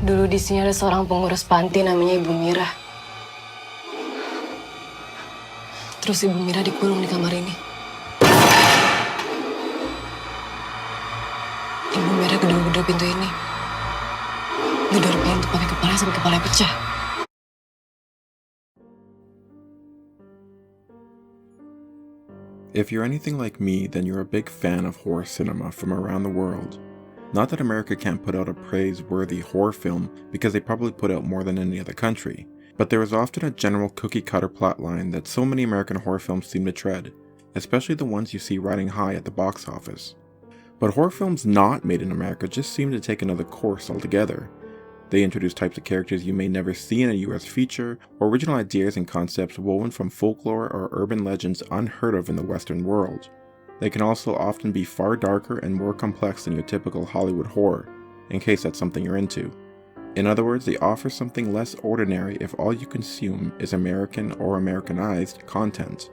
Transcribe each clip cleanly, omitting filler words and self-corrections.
Dulu di sini ada seorang pengurus panti namanya Ibu Mira. Terus Ibu Mira dikurung di kamar ini. Ibu Mira gedor-gedor pintu ini. Gedor pintu pakai kepala sampai kepala pecah. If you're anything like me, then you're a big fan of horror cinema from around the world. Not that America can't put out a praiseworthy horror film, because they probably put out more than any other country, but there is often a general cookie-cutter plotline that so many American horror films seem to tread, especially the ones you see riding high at the box office. But horror films not made in America just seem to take another course altogether. They introduce types of characters you may never see in a US feature, or original ideas and concepts woven from folklore or urban legends unheard of in the Western world. They can also often be far darker and more complex than your typical Hollywood horror, in case that's something you're into. In other words, they offer something less ordinary if all you consume is American or Americanized content.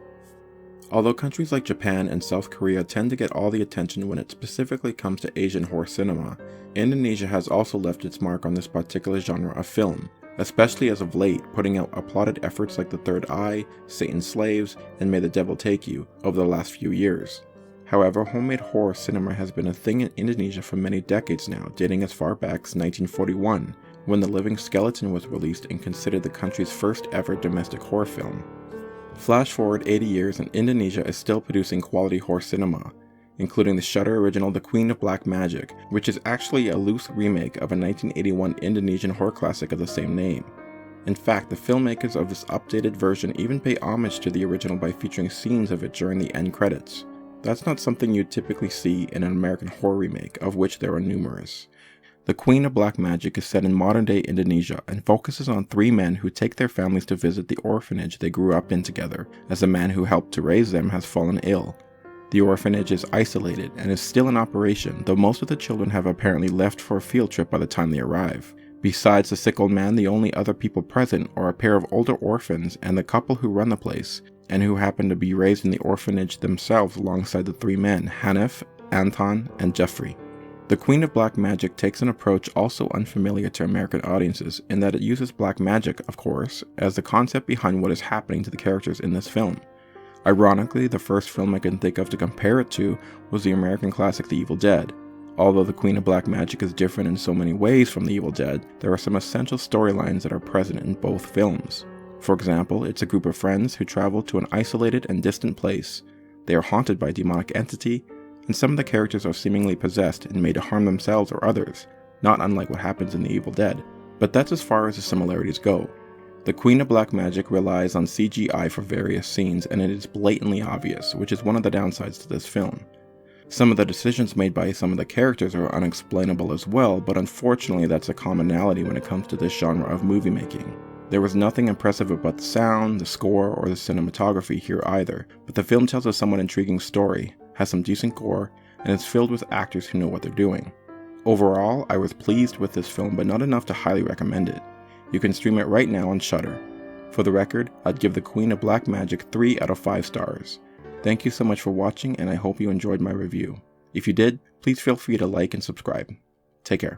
Although countries like Japan and South Korea tend to get all the attention when it specifically comes to Asian horror cinema, Indonesia has also left its mark on this particular genre of film, especially as of late putting out applauded efforts like The Third Eye, Satan's Slaves, and May the Devil Take You over the last few years. However, homemade horror cinema has been a thing in Indonesia for many decades now, dating as far back as 1941, when The Living Skeleton was released and considered the country's first ever domestic horror film. Flash forward 80 years and Indonesia is still producing quality horror cinema, including the Shudder original The Queen of Black Magic, which is actually a loose remake of a 1981 Indonesian horror classic of the same name. In fact, the filmmakers of this updated version even pay homage to the original by featuring scenes of it during the end credits. That's not something you'd typically see in an American horror remake, of which there are numerous. The Queen of Black Magic is set in modern-day Indonesia and focuses on three men who take their families to visit the orphanage they grew up in together, as the man who helped to raise them has fallen ill. The orphanage is isolated and is still in operation, though most of the children have apparently left for a field trip by the time they arrive. Besides the sick old man, the only other people present are a pair of older orphans and the couple who run the place, and who happen to be raised in the orphanage themselves alongside the three men, Hanif, Anton, and Jeffrey. The Queen of Black Magic takes an approach also unfamiliar to American audiences in that it uses black magic, of course, as the concept behind what is happening to the characters in this film. Ironically, the first film I can think of to compare it to was the American classic The Evil Dead. Although The Queen of Black Magic is different in so many ways from The Evil Dead, there are some essential storylines that are present in both films. For example, it's a group of friends who travel to an isolated and distant place. They are haunted by a demonic entity, and some of the characters are seemingly possessed and made to harm themselves or others, not unlike what happens in The Evil Dead. But that's as far as the similarities go. The Queen of Black Magic relies on CGI for various scenes, and it is blatantly obvious, which is one of the downsides to this film. Some of the decisions made by some of the characters are unexplainable as well, but unfortunately that's a commonality when it comes to this genre of movie making. There was nothing impressive about the sound, the score, or the cinematography here either, but the film tells a somewhat intriguing story, has some decent gore, and is filled with actors who know what they're doing. Overall, I was pleased with this film, but not enough to highly recommend it. You can stream it right now on Shudder. For the record, I'd give The Queen of Black Magic 3 out of 5 stars. Thank you so much for watching, and I hope you enjoyed my review. If you did, please feel free to like and subscribe. Take care.